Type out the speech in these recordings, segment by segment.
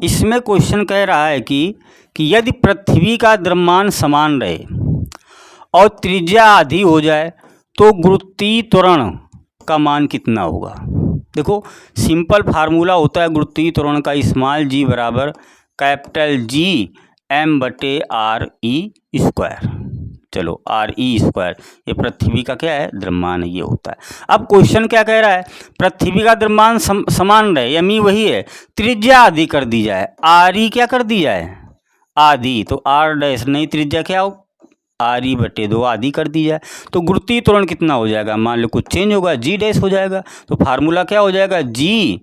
इसमें क्वेश्चन कह रहा है कि यदि पृथ्वी का द्रव्यमान समान रहे और त्रिज्या आधी हो जाए तो गुरुत्वीय त्वरण का मान कितना होगा। देखो सिंपल फार्मूला होता है गुरुत्वीय त्वरण का, स्मॉल जी बराबर कैपिटल जी एम बटे आर ई स्क्वायर। चलो आर ई स्क्वायर, ये पृथ्वी का क्या है, द्रव्यमान है, ये होता है। अब क्वेश्चन क्या कह रहा है, पृथ्वी का द्रव्यमान समान रहे, यानी वही है, त्रिज्या आधी कर दी जाए, आर ई क्या कर दी जाए, आधी, तो आर डैश नहीं, त्रिज्या क्या हो, आर ई बटे 2 आधी कर दी जाए, तो गुरुत्वीय त्वरण कितना हो जाएगा, मान लो कुछ चेंज होगा, जी डैश हो जाएगा। तो फार्मूला क्या हो जाएगा, जी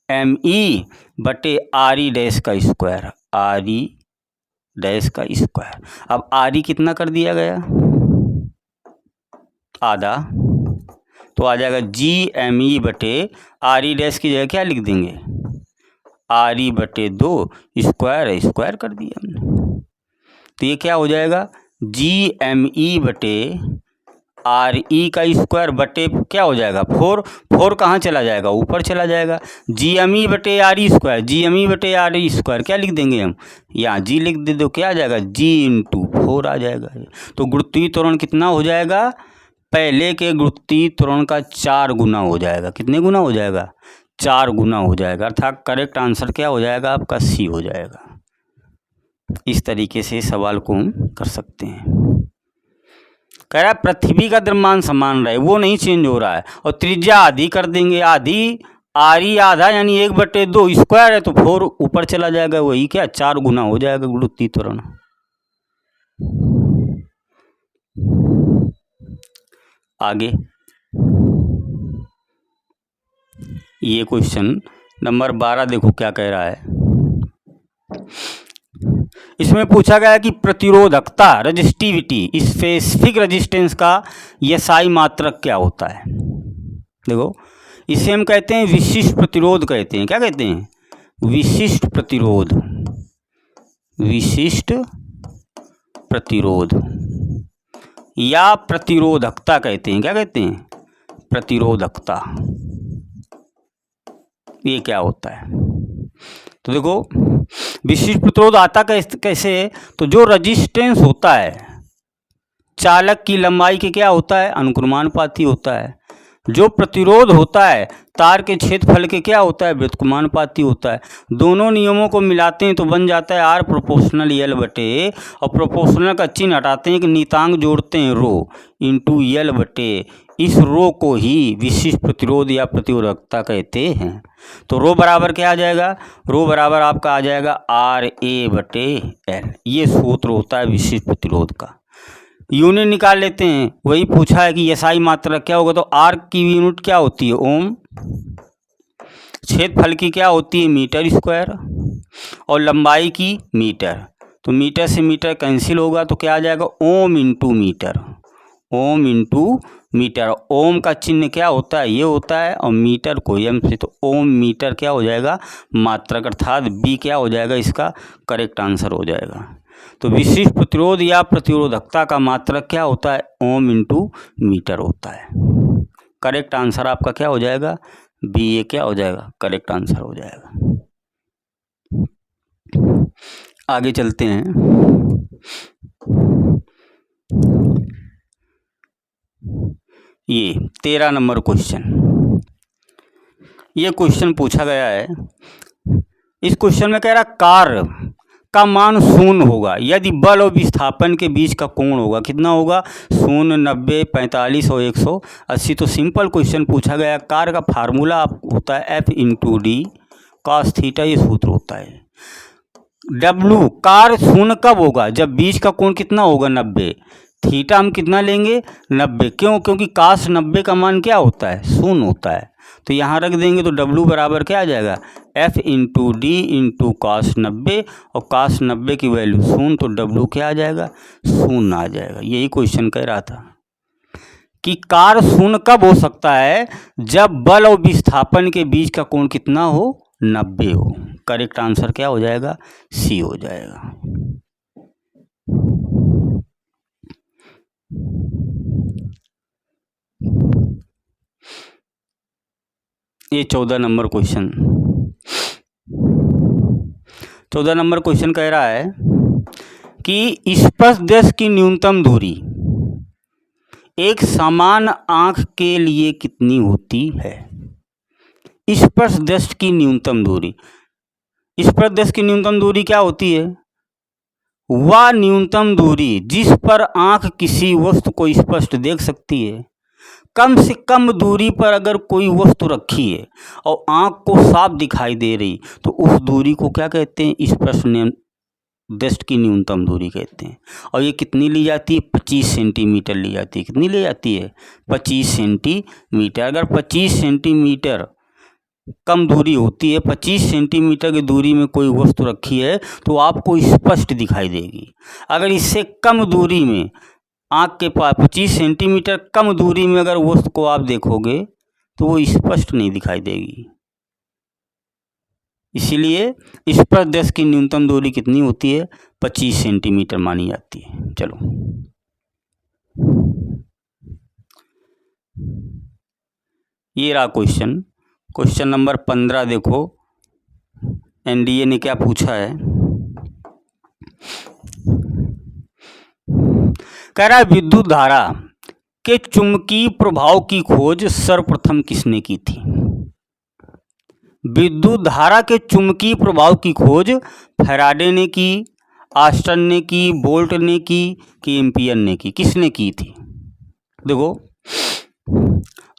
एम ई बटे आर ई डैश का स्क्वायर, आर ई डैश का स्क्वायर। अब आर ई कितना कर दिया गया, आधा, तो आ जाएगा जी एम ई बटे आर ई डैश की जगह क्या लिख देंगे, आर ई बटे 2 स्क्वायर है, स्क्वायर कर दिया हमने, तो ये क्या हो जाएगा, जी एम ई बटे आर ई का स्क्वायर बटे क्या हो जाएगा, 4 कहाँ चला जाएगा, ऊपर चला जाएगा, जी एम ई बटे R E square, G M E बटे आर ई स्क्वायर क्या लिख देंगे हम, यहाँ जी लिख दे दो, क्या आ जाएगा, जी इंटू 4 आ जाएगा। तो गुरुत्वीय त्वरण कितना हो जाएगा, पहले के गुरुत्वीय त्वरण का 4 गुना हो जाएगा, कितने गुना हो जाएगा, 4 गुना हो जाएगा, अर्थात करेक्ट आंसर क्या हो जाएगा आपका, सी हो जाएगा। इस तरीके से सवाल को हम कर सकते हैं। कह रहा है पृथ्वी का द्रव्यमान समान रहे, वो नहीं चेंज हो रहा है, और त्रिज्या आधी कर देंगे, आधी आर ई आधा यानी 1/2 स्क्वायर है, तो 4 ऊपर चला जाएगा, वही क्या 4 गुना हो जाएगा गुरुत्वीय त्वरण। आगे ये क्वेश्चन नंबर 12 देखो क्या कह रहा है। इसमें पूछा गया है कि प्रतिरोधकता रजिस्टिविटी स्पेसिफिक रेजिस्टेंस का एसआई मात्रक क्या होता है। देखो इसे हम कहते हैं विशिष्ट प्रतिरोध कहते हैं, क्या कहते हैं, विशिष्ट प्रतिरोध, विशिष्ट प्रतिरोध या प्रतिरोधकता कहते हैं, क्या कहते हैं, प्रतिरोधकता, ये क्या होता है। तो देखो विशिष्ट प्रतिरोध आता कैसे, तो जो रजिस्टेंस होता है चालक की लंबाई के क्या होता है, अनुक्रमानुपाती होता है, जो प्रतिरोध होता है तार के क्षेत्रफल के क्या होता है, व्युत्क्रमानुपाती होता है। दोनों नियमों को मिलाते हैं तो बन जाता है आर प्रोपोर्शनल एल बटे, और प्रोपोर्शनल का चिन्ह हटाते हैं, एक नीतांक जोड़ते हैं रो इंटू एल बटे, इस रो को ही विशिष्ट प्रतिरोध या प्रतिरोधकता कहते हैं। तो रो बराबर क्या आ जाएगा, रो बराबर आपका आ जाएगा आर ए बटे एल, ये सूत्र होता है विशिष्ट प्रतिरोध का। यूनिट निकाल लेते हैं, वही पूछा है कि एसआई मात्रक क्या होगा, तो आर की यूनिट क्या होती है, ओम, क्षेत्रफल की क्या होती है, मीटर स्क्वायर, और लंबाई की मीटर, तो मीटर से मीटर कैंसिल होगा, तो क्या आ जाएगा, ohm into metre, ohm into metre, ohm का चिन्ह क्या होता है, ये होता है, और मीटर को एम से, तो ओम मीटर क्या हो जाएगा, मात्रक, अर्थात बी क्या हो जाएगा, इसका करेक्ट आंसर हो जाएगा। तो विशिष्ट प्रतिरोध या प्रतिरोधकता का मात्रक क्या होता है, ओम इंटू मीटर होता है। करेक्ट आंसर आपका क्या हो जाएगा, बी, ए क्या हो जाएगा, करेक्ट आंसर हो जाएगा। आगे चलते हैं। ये 13 नंबर क्वेश्चन, ये क्वेश्चन पूछा गया है। इस क्वेश्चन में कह रहा कार्य का मान 0 होगा यदि बल और विस्थापन के बीच का कोण होगा, कितना होगा, 0, 90, 45 और 180। तो सिंपल क्वेश्चन पूछा गया, कार्य का फार्मूला होता है F into D cos theta, ये सूत्र होता है। डब्लू कार्य 0 कब होगा, जब बीच का कोण कितना होगा, 90, थीटा हम कितना लेंगे, 90, क्यों, क्योंकि काश 90 का मान क्या होता है, 0 होता है, तो यहाँ रख देंगे, तो डब्लू बराबर क्या आ जाएगा, एफ इंटू डी इंटू काश 90, और काश 90 की वैल्यू 0, तो डब्लू क्या आ जाएगा, 0 आ जाएगा। यही क्वेश्चन कह रहा था कि कार्य 0 कब हो सकता है, जब बल और विस्थापन के बीच का कोण कितना हो, 90 हो। करेक्ट आंसर क्या हो जाएगा, सी हो जाएगा। ये 14 नंबर क्वेश्चन, 14 नंबर क्वेश्चन कह रहा है कि स्पर्शदर्श की न्यूनतम दूरी एक समान आंख के लिए कितनी होती है। स्पर्शदर्श की न्यूनतम दूरी, स्पर्शदर्श की न्यूनतम दूरी क्या होती है? वह न्यूनतम दूरी जिस पर आंख किसी वस्तु को स्पष्ट देख सकती है। कम से कम दूरी पर अगर कोई वस्तु रखी है और आंख को साफ दिखाई दे रही तो उस दूरी को क्या कहते हैं? स्पर्शदर्श की न्यूनतम दूरी कहते हैं। और ये कितनी ली जाती है? 25 सेंटीमीटर ली जाती है। कितनी ली जाती है? 25 सेंटीमीटर। अगर 25 सेंटीमीटर कम दूरी होती है, 25 सेंटीमीटर की दूरी में कोई वस्तु रखी है तो आपको स्पष्ट दिखाई देगी। अगर इससे कम दूरी में आँख के पास 25 सेंटीमीटर कम दूरी में अगर वस्तु को आप देखोगे तो वो स्पष्ट नहीं दिखाई देगी। इसीलिए स्पर्शदर्श की न्यूनतम दूरी कितनी होती है? 25 सेंटीमीटर मानी जाती है। चलो, ये रहा क्वेश्चन नंबर 15 देखो, एनडीए ने क्या पूछा है। कह रहा है विद्युत धारा के चुंबकीय प्रभाव की खोज सर्वप्रथम किसने की थी? विद्युत धारा के चुंबकीय प्रभाव की खोज फैराडे ने की, ऑस्टन ने की, बोल्ट ने की कि एम्पियर ने की? किसने की थी? देखो,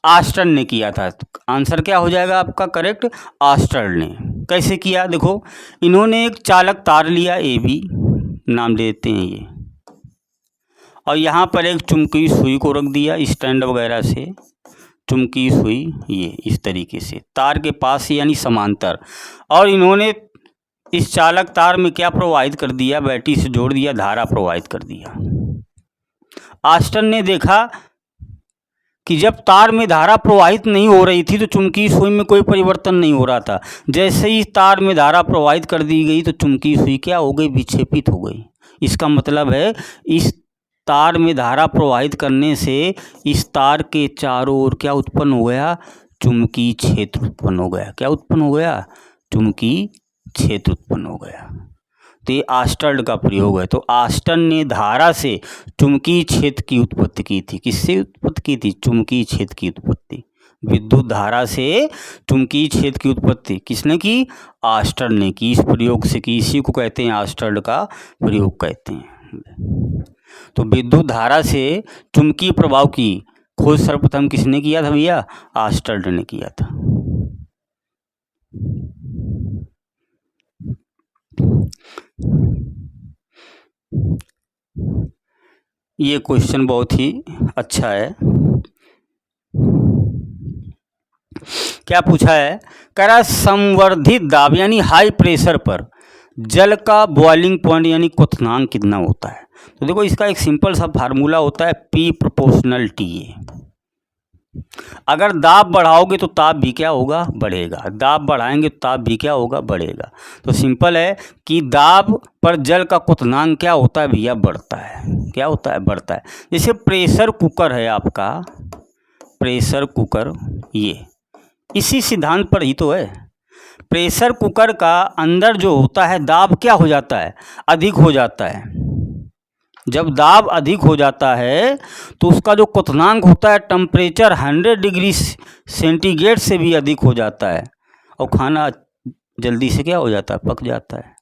ऑस्टन ने किया था। आंसर क्या हो जाएगा आपका करेक्ट? ऑस्टन ने। कैसे किया? देखो, इन्होंने एक चालक तार लिया, AB नाम देते हैं ये, और यहाँ पर एक चुंबकीय सुई को रख दिया स्टैंड वगैरह से। चुंबकीय सुई ये इस तरीके से तार के पास यानी समांतर, और इन्होंने इस चालक तार में क्या प्रवाहित कर दिया? बैटरी से जोड़ दिया, धारा प्रवाहित कर दिया। ऑस्टन ने देखा कि जब तार में धारा प्रवाहित नहीं हो रही थी तो चुंबकीय सुई में कोई परिवर्तन नहीं हो रहा था। जैसे ही तार में धारा प्रवाहित कर दी गई तो चुंबकीय सुई क्या हो गई? विक्षेपित हो गई। इसका मतलब है इस तार में धारा प्रवाहित करने से इस तार के चारों ओर क्या उत्पन्न हो गया? चुंबकीय क्षेत्र उत्पन्न हो गया। क्या उत्पन्न हो गया? चुंबकीय क्षेत्र उत्पन्न हो गया। तो ये ऑस्टन का प्रयोग है। तो ऑस्टन ने धारा से चुंबकीय क्षेत्र की उत्पत्ति की थी। किससे उत्पत्ति की थी? चुंबकीय क्षेत्र की उत्पत्ति। विद्युत धारा से चुंबकीय क्षेत्र की उत्पत्ति किसने की? ऑस्टन ने की। इस प्रयोग से की, इसी को कहते हैं ऑस्टन का प्रयोग कहते हैं। तो विद्युत धारा से चुंबकीय प्रभाव की खोज सर्वप्रथम किसने किया था भैया? ऑस्टन ने किया था। ये क्वेश्चन बहुत ही अच्छा है। क्या पूछा है? कह रहा संवर्धित दाब यानी हाई प्रेशर पर जल का बॉइलिंग पॉइंट यानी क्वथनांक कितना होता है? तो देखो, इसका एक सिंपल सा फार्मूला होता है P प्रोपोर्शनल TA। अगर दाब बढ़ाओगे तो ताप भी क्या होगा? बढ़ेगा। दाब बढ़ाएंगे तो ताप भी क्या होगा? बढ़ेगा। तो सिंपल है कि दाब पर जल का क्वथनांक क्या होता है भैया? बढ़ता है। क्या होता है? बढ़ता है। जैसे प्रेशर कुकर है आपका, प्रेशर कुकर, ये इसी सिद्धांत पर ही तो है। प्रेशर कुकर का अंदर जो होता है दाब क्या हो जाता है? अधिक हो जाता है। जब दाब अधिक हो जाता है तो उसका जो क्वथनांक होता है टेम्परेचर 100 डिग्री सेंटीग्रेड से भी अधिक हो जाता है और खाना जल्दी से क्या हो जाता है? पक जाता है।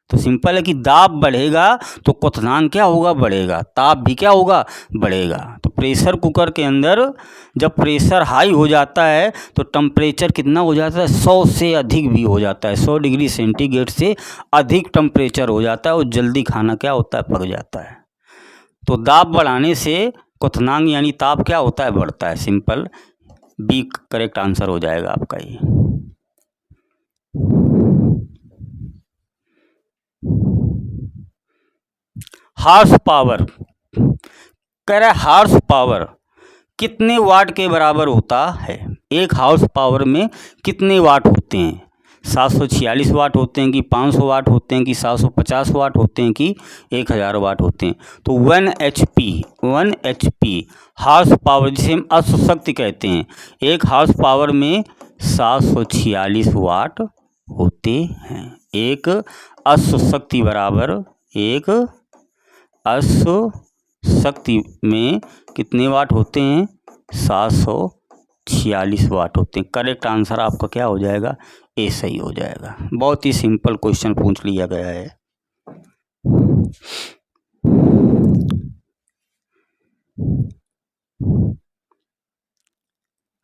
तो सिंपल है कि दाब बढ़ेगा तो क्वथनांक क्या होगा? बढ़ेगा। ताप भी क्या होगा? बढ़ेगा। तो प्रेशर कुकर के अंदर जब प्रेशर हाई हो जाता है तो टेम्परेचर कितना हो जाता है? 100 से अधिक भी हो जाता है। 100 डिग्री सेंटीग्रेड से अधिक टेम्परेचर हो जाता है और जल्दी खाना क्या होता है? पक जाता है। तो दाब बढ़ाने से क्वथनांक यानी ताप क्या होता है? बढ़ता है। सिंपल बी करेक्ट आंसर हो जाएगा आपका ये। हार्स पावर, कह रहा है हार्स पावर कितने वाट के बराबर होता है? एक हार्स पावर में कितने वाट होते हैं? 746 वाट होते हैं कि 500 वाट होते हैं कि 750 वाट होते हैं कि 1000 वाट होते हैं? तो 1 HP हार्स पावर, जिसे हम अश्व शक्ति कहते हैं, एक हार्स पावर में 746 वाट होते हैं। एक अश्व शक्ति बराबर, एक अश्व शक्ति में कितने वाट होते हैं? 746 वाट होते हैं। करेक्ट आंसर आपका क्या हो जाएगा? ए सही हो जाएगा। बहुत ही सिंपल क्वेश्चन पूछ लिया गया है।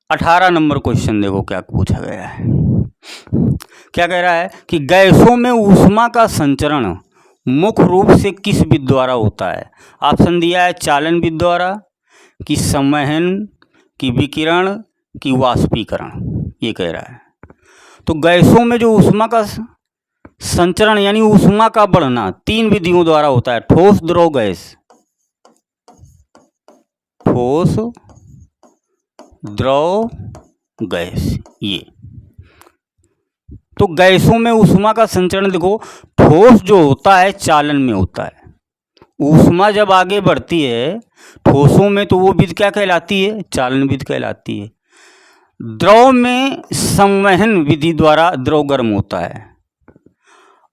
18 नंबर क्वेश्चन देखो क्या पूछा गया है। क्या कह रहा है कि गैसों में ऊष्मा का संचरण मुख्य रूप से किस विधि द्वारा होता है? ऑप्शन दिया है चालन विधि द्वारा, कि संवहन, कि विकिरण, कि वाष्पीकरण। ये कह रहा है। तो गैसों में जो ऊष्मा का संचरण यानी ऊष्मा का बढ़ना 3 विधियों द्वारा होता है। ठोस, द्रव, गैस। ठोस, द्रव, गैस। ये तो गैसों में ऊष्मा का संचरण देखो, ठोस जो होता है चालन में होता है। ऊष्मा जब आगे बढ़ती है ठोसों में तो वो विधि क्या कहलाती है? चालन विधि कहलाती है। द्रव में संवहन विधि द्वारा द्रव गर्म होता है,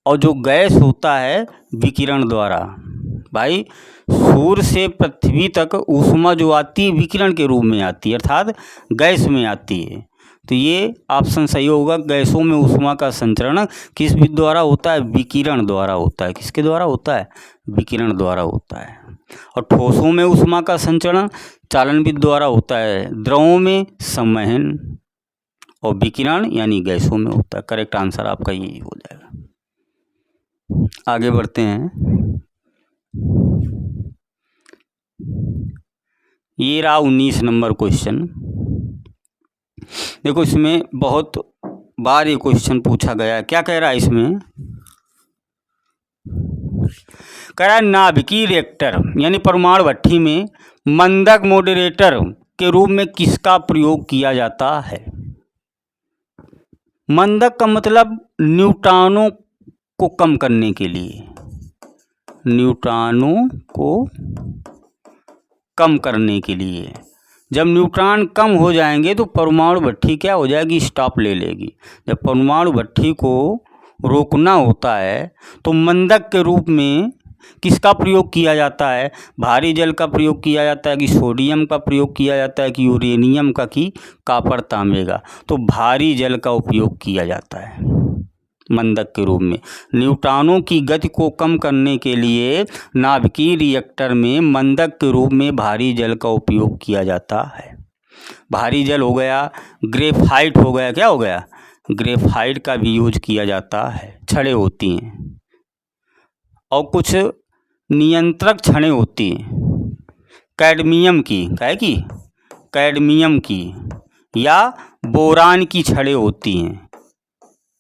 और जो गैस होता है विकिरण द्वारा। भाई सूर्य से पृथ्वी तक ऊष्मा जो आती है विकिरण के रूप में आती है, अर्थात गैस में आती है। तो ये ऑप्शन सही होगा। गैसों में ऊष्मा का संचरण किस विधि द्वारा होता है? विकिरण द्वारा होता है। किसके द्वारा होता है? विकिरण द्वारा होता है। और ठोसों में ऊष्मा का संचरण चालन विधि द्वारा होता है। द्रवों में संवहन, और विकिरण यानी गैसों में होता है। करेक्ट आंसर आपका यही हो जाएगा। आगे बढ़ते हैं। ये रहा 19 नंबर क्वेश्चन। देखो इसमें बहुत बार ये क्वेश्चन पूछा गया है। क्या कह रहा है इसमें? कह रहा है नाभिकीय रिएक्टर यानी परमाणु भट्ठी में मंदक मॉडरेटर के रूप में किसका प्रयोग किया जाता है? मंदक का मतलब न्यूट्रॉनों को कम करने के लिए, न्यूट्रॉनों को कम करने के लिए। जब न्यूट्रॉन कम हो जाएंगे तो परमाणु भट्ठी क्या हो जाएगी? स्टॉप ले लेगी। जब परमाणु भट्ठी को रोकना होता है तो मंदक के रूप में किसका प्रयोग किया जाता है? भारी जल का प्रयोग किया जाता है, कि सोडियम का प्रयोग किया जाता है, कि यूरेनियम का, कि कॉपर तांबे का? तो भारी जल का उपयोग किया जाता है मंदक के रूप में। न्यूट्रॉनों की गति को कम करने के लिए नाभिकीय रिएक्टर में मंदक के रूप में भारी जल का उपयोग किया जाता है। भारी जल हो गया, ग्रेफाइट हो गया, क्या हो गया? ग्रेफाइट का भी यूज किया जाता है। छड़ें होती हैं, और कुछ नियंत्रक छड़ें होती हैं कैडमियम की, क्या है की? कैडमियम की या बोरान की छड़ें होती हैं।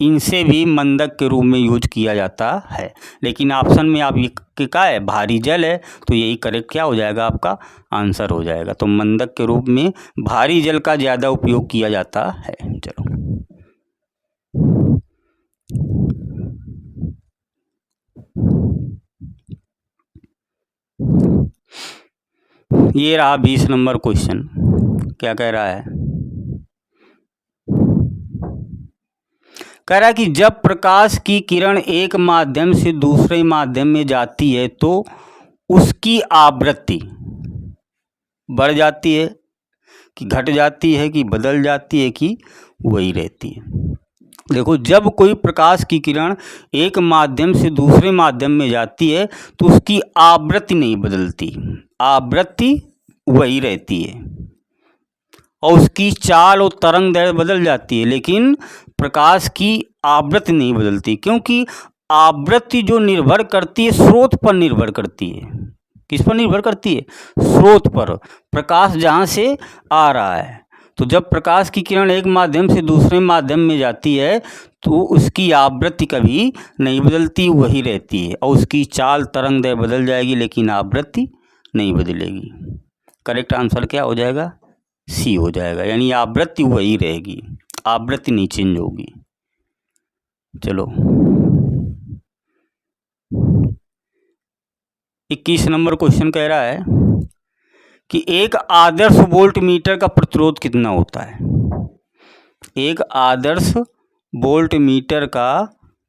इनसे भी मंदक के रूप में यूज किया जाता है। लेकिन ऑप्शन में आप ये क्या है? भारी जल है, तो यही करेक्ट क्या हो जाएगा? आपका आंसर हो जाएगा। तो मंदक के रूप में भारी जल का ज़्यादा उपयोग किया जाता है। चलो ये रहा 20 नंबर क्वेश्चन। क्या कह रहा है? कह रहा है कि जब प्रकाश की किरण एक माध्यम से दूसरे माध्यम में जाती है तो उसकी आवृत्ति बढ़ जाती है, कि घट जाती है, कि बदल जाती है, कि वही रहती है? देखो जब कोई प्रकाश की किरण एक माध्यम से दूसरे माध्यम में जाती है तो उसकी आवृत्ति नहीं बदलती, आवृत्ति वही रहती है, और उसकी चाल और तरंग दैर्घ्य बदल जाती है, लेकिन प्रकाश की आवृत्ति नहीं बदलती। क्योंकि आवृत्ति जो निर्भर करती है स्रोत पर निर्भर करती है। किस पर निर्भर करती है? स्रोत पर। प्रकाश जहाँ से आ रहा है, तो जब प्रकाश की किरण एक माध्यम से दूसरे माध्यम में जाती है तो उसकी आवृत्ति कभी नहीं बदलती, वही रहती है, और उसकी चाल तरंग दैर्घ्य बदल जाएगी लेकिन आवृत्ति नहीं बदलेगी। करेक्ट आंसर क्या हो जाएगा? सी हो जाएगा, यानी आवृत्ति वही रहेगी, आवृत्ति नहीं चेंज होगी। चलो 21 नंबर क्वेश्चन कह रहा है कि एक आदर्श वोल्ट मीटर का प्रतिरोध कितना होता है? एक आदर्श वोल्ट मीटर का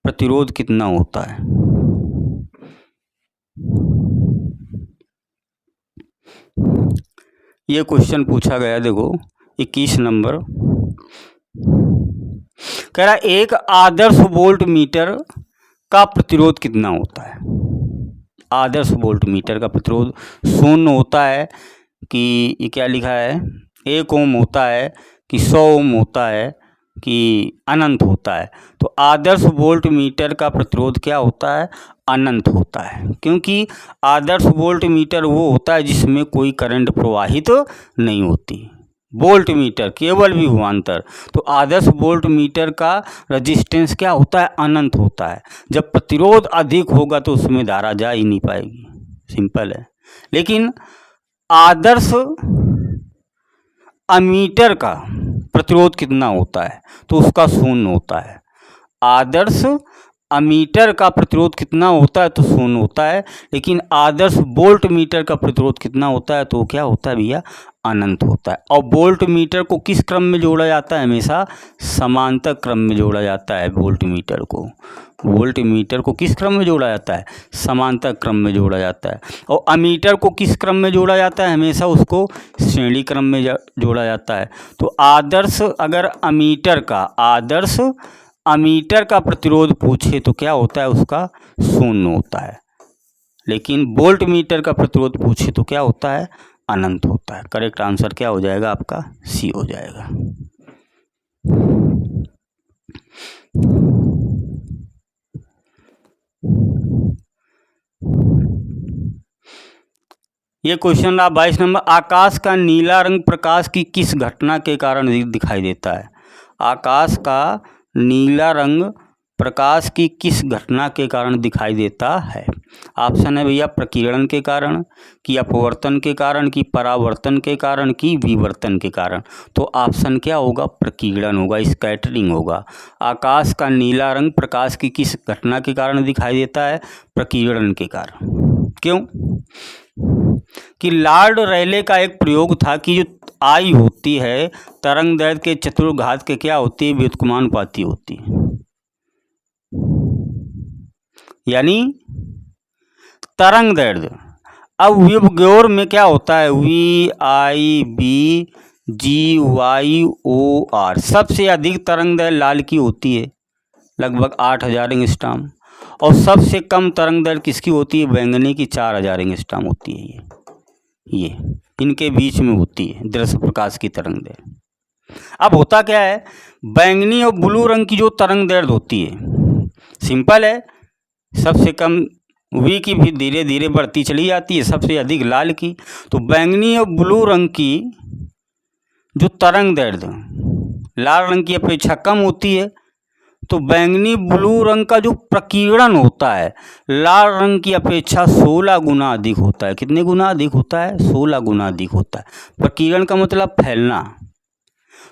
प्रतिरोध कितना होता है। ये क्वेश्चन पूछा गया, देखो 21 नंबर। कह रहा एक आदर्श वोल्ट मीटर का प्रतिरोध कितना होता है। आदर्श वोल्ट मीटर का प्रतिरोध शून्य होता है कि ये क्या लिखा है, 1 ओम होता है कि 100 ओम होता है कि अनंत होता है। तो आदर्श वोल्ट मीटर का प्रतिरोध क्या होता है, अनंत होता है, क्योंकि आदर्श वोल्ट मीटर वो होता है जिसमें कोई करंट प्रवाहित नहीं होती। वोल्ट मीटर केवल विभवांतर। तो आदर्श वोल्ट मीटर का रेजिस्टेंस क्या होता है, अनंत होता है। जब प्रतिरोध अधिक होगा तो उसमें धारा जा ही नहीं पाएगी, सिंपल है। लेकिन आदर्श अमीटर का प्रतिरोध कितना होता है, तो उसका शून्य होता है। आदर्श अमीटर का प्रतिरोध कितना होता है, तो शून्य होता है। लेकिन आदर्श वोल्ट मीटर का प्रतिरोध कितना होता है, तो क्या होता है भैया, अनंत होता है। और वोल्ट मीटर को किस क्रम में जोड़ा जाता है, हमेशा समांतर क्रम में जोड़ा जाता है। वोल्ट मीटर को किस क्रम में जोड़ा जाता है, समांतर क्रम में जोड़ा जाता है। और अमीटर को किस क्रम में जोड़ा जाता है, हमेशा उसको श्रेणी क्रम में जोड़ा जाता है। तो आदर्श अगर अमीटर का प्रतिरोध पूछे तो क्या होता है, उसका शून्य होता है। लेकिन वोल्ट मीटर का प्रतिरोध पूछे तो क्या होता है, अनंत होता है। करेक्ट आंसर क्या हो जाएगा आपका, सी हो जाएगा। ये क्वेश्चन रहा 22 नंबर। आकाश का नीला रंग प्रकाश की किस घटना के कारण दिखाई देता है। आकाश का नीला रंग प्रकाश की किस घटना के कारण दिखाई देता है। ऑप्शन है भैया प्रकीर्णन के कारण, कि अपवर्तन के कारण, कि परावर्तन के कारण, कि विवर्तन के कारण। तो ऑप्शन क्या होगा, प्रकीर्णन होगा, स्कैटरिंग होगा। आकाश का नीला रंग प्रकाश की किस घटना के कारण दिखाई देता है, प्रकीर्णन के कारण। क्यों, कि लॉर्ड रेले का एक प्रयोग था कि जो आई होती है तरंग दैर्घ्य के चतुर्घात के क्या होती है, व्युत्क्रमानुपाती होती है। यानी तरंग दैर्घ्य, अब विबग्योर में क्या होता है, VIBGYOR, सबसे अधिक तरंग दैर्घ्य लाल की होती है, लगभग 8000 एंगस्ट्रॉम। और सबसे कम तरंग दैर्घ्य किसकी होती है, बैंगनी की 4000 एंगस्ट्रॉम होती है। ये इनके बीच में होती है दृश्य प्रकाश की तरंग दैर्घ्य। अब होता क्या है, बैंगनी और ब्लू रंग की जो तरंग दैर्घ्य होती है, सिंपल है, सबसे कम V की भी धीरे धीरे बढ़ती चली जाती है, सबसे अधिक लाल की। तो बैंगनी और ब्लू रंग की जो तरंग दैर्घ्य लाल रंग की अपेक्षा कम होती है। तो बैंगनी ब्लू रंग का जो प्रकीर्णन होता है लाल रंग की अपेक्षा 16 गुना अधिक होता है। कितने गुना अधिक होता है, 16 गुना अधिक होता है। प्रकीर्णन का मतलब फैलना।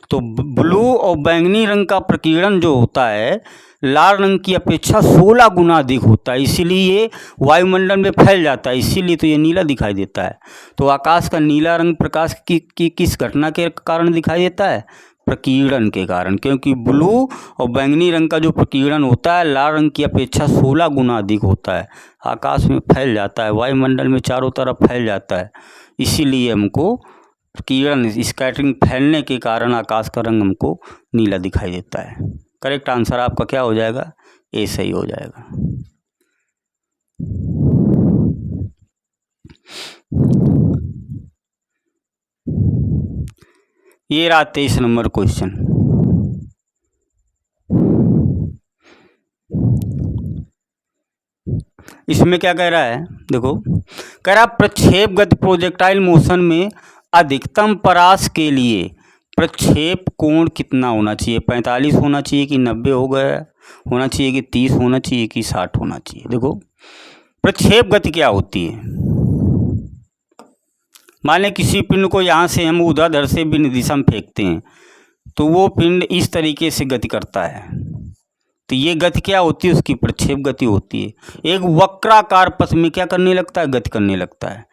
तो ब्लू और बैंगनी रंग का प्रकीर्णन जो होता है लाल रंग की अपेक्षा 16 गुना अधिक होता है, इसीलिए ये वायुमंडल में फैल जाता है, इसीलिए तो ये नीला दिखाई देता है। तो आकाश का नीला रंग प्रकाश की किस घटना के कारण दिखाई देता है, प्रकीर्णन के कारण, क्योंकि ब्लू और बैंगनी रंग का जो प्रकीर्णन होता है लाल रंग की अपेक्षा 16 गुना अधिक होता है, आकाश में फैल जाता है, वायुमंडल में चारों तरफ फैल जाता है। इसीलिए हमको प्रकीर्णन, स्कैटरिंग, फैलने के कारण आकाश का रंग हमको नीला दिखाई देता है। करेक्ट आंसर आपका क्या हो जाएगा, ए सही हो जाएगा। ये रहा 23 नंबर क्वेश्चन। इसमें क्या कह रहा है, देखो कह रहा प्रक्षेप गति प्रोजेक्टाइल मोशन में अधिकतम परास के लिए प्रक्षेप कोण कितना होना चाहिए, 45 होना चाहिए कि 90 हो गया होना चाहिए कि 30 होना चाहिए कि 60 होना चाहिए। देखो प्रक्षेप गति क्या होती है, मान लें किसी पिंड को यहाँ से हम ऊर्ध्वाधर से बिंदु दिशा में फेंकते हैं तो वो पिंड इस तरीके से गति करता है, तो ये गति क्या होती है, उसकी प्रक्षेप गति होती है। एक वक्राकार पथ में क्या करने लगता है, गति करने लगता है।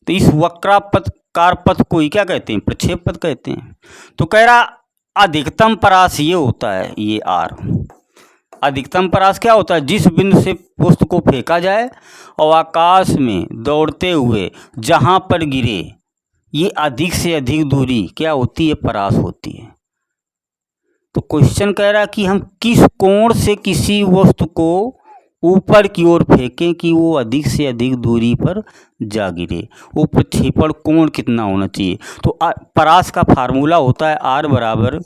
तो इस वक्राकार पथ को ही क्या कहते हैं, प्रक्षेप पथ कहते हैं। तो कह रहा अधिकतम परास ये होता है, ये R अधिकतम परास क्या होता है? जिस बिंदु से पुष्प को फेंका जाए और आकाश में दौड़ते हुए जहाँ पर गिरे, ये अधिक से अधिक दूरी क्या होती है? परास होती है। तो क्वेश्चन कह रहा है कि हम किस कोण से किसी वस्तु को ऊपर की ओर फेंकें कि वो अधिक से अधिक दूरी पर जा गिरे। वो प्रक्षेपण कोण कितना होना चाहिए? तो परास का फार्मूला होता है R बराबर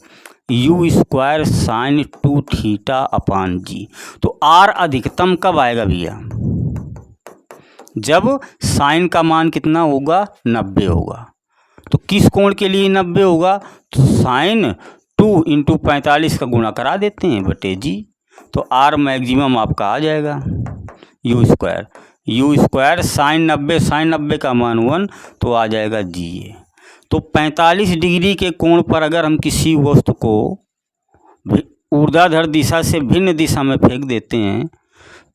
U² sin 2 थीटा अपान जी। तो R अधिकतम कब आएगा भैया? जब साइन का मान कितना होगा? 90 होगा। तो किस कोण के लिए 90 होगा? तो साइन 2 × 45 का गुणा करा देते हैं बटे जी। तो R मैक्सिमम आपका आ जाएगा U² साइन 90 का मान 1, तो आ जाएगा जी। तो 45 डिग्री के कोण पर अगर हम किसी वस्तु को ऊर्ध्वाधर दिशा से भिन्न दिशा में फेंक देते हैं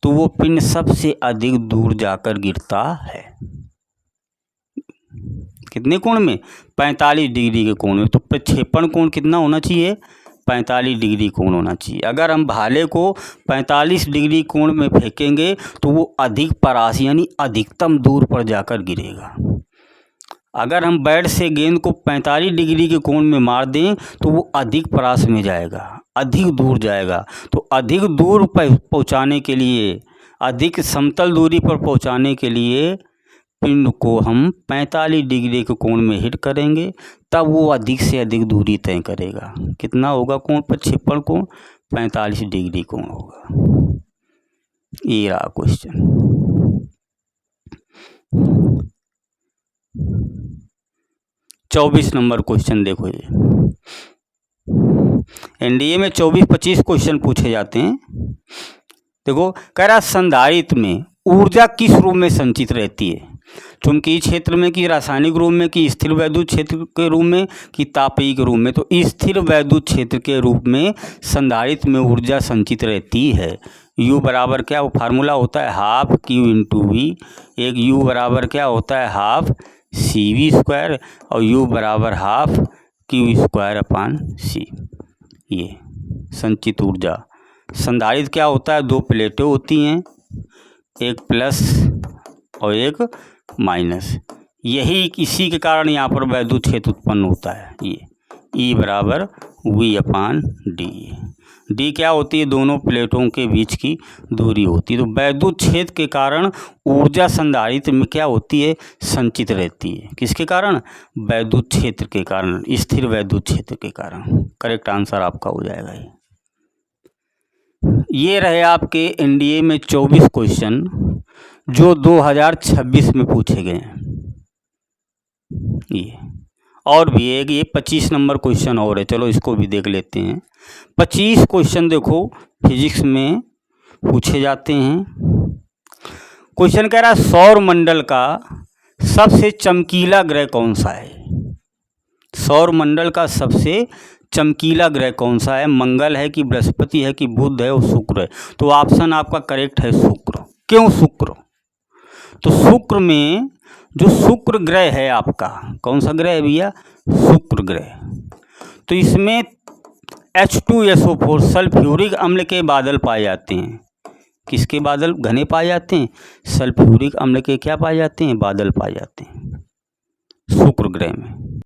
तो वो पिंड सबसे अधिक दूर जाकर गिरता है। कितने कोण में? 45 डिग्री के कोण में। तो प्रक्षेपण कोण कितना होना चाहिए? 45 डिग्री कोण होना चाहिए। अगर हम भाले को 45 डिग्री कोण में फेंकेंगे तो वो अधिक परास यानी अधिकतम दूर पर जाकर गिरेगा। अगर हम बैट से गेंद को 45 डिग्री के कोण में मार दें तो वो अधिक परास में जाएगा, अधिक दूर जाएगा। तो अधिक दूर पहुंचाने के लिए, अधिक समतल दूरी पर पहुंचाने के लिए पिंड को हम 45 डिग्री के कोण में हिट करेंगे, तब वो अधिक से अधिक दूरी तय करेगा। कितना होगा कोण? प्रक्षेपण कोण 45 डिग्री कोण होगा। ये रहा क्वेश्चन। 24 नंबर क्वेश्चन देखो। ये एनडीए में 24-25 क्वेश्चन पूछे जाते हैं। देखो कह रहा संधारित्र में ऊर्जा किस रूप में संचित रहती है? चुंबकीय क्षेत्र में कि रासायनिक रूप में कि स्थिर वैद्युत क्षेत्र के रूप में कि तापीय के रूप में? तो स्थिर वैद्युत क्षेत्र के रूप में संधारित्र में ऊर्जा संचित रहती है। U बराबर क्या? वो फार्मूला होता है ½ Q × V। एक U बराबर क्या होता है? ½ CV² और U बराबर ½ Q² अपान C। ये संचित ऊर्जा। संधारित्र क्या होता है? दो प्लेटें होती हैं, एक प्लस और एक माइनस। यही इसी के कारण यहाँ पर वैद्युत क्षेत्र उत्पन्न होता है। ये E बराबर V अपान D। D क्या होती है? दोनों प्लेटों के बीच की दूरी होती है। तो वैद्युत क्षेत्र के कारण ऊर्जा संधारित्र में क्या होती है? संचित रहती है। किसके कारण? वैद्युत क्षेत्र के कारण, स्थिर वैद्युत क्षेत्र के कारण। करेक्ट आंसर आपका हो जाएगा ये रहे आपके एनडीए में 24 क्वेश्चन जो 2026 में पूछे गए हैं। ये और भी एक ये 25 नंबर क्वेश्चन और है, चलो इसको भी देख लेते हैं। 25 क्वेश्चन देखो फिजिक्स में पूछे जाते हैं। क्वेश्चन कह रहा है सौर मंडल का सबसे चमकीला ग्रह कौन सा है? सौर मंडल का सबसे चमकीला ग्रह कौन सा है? मंगल है कि बृहस्पति है कि बुध है और शुक्र है? तो ऑप्शन आपका करेक्ट है शुक्र। क्यों शुक्र? तो शुक्र में जो शुक्र ग्रह है आपका, कौन सा ग्रह है भैया? शुक्र ग्रह। तो इसमें H2SO4 सल्फ्यूरिक अम्ल के बादल पाए जाते हैं। किसके बादल? घने पाए जाते हैं। सल्फ्यूरिक अम्ल के क्या पाए जाते हैं? बादल पाए जाते हैं शुक्र ग्रह में।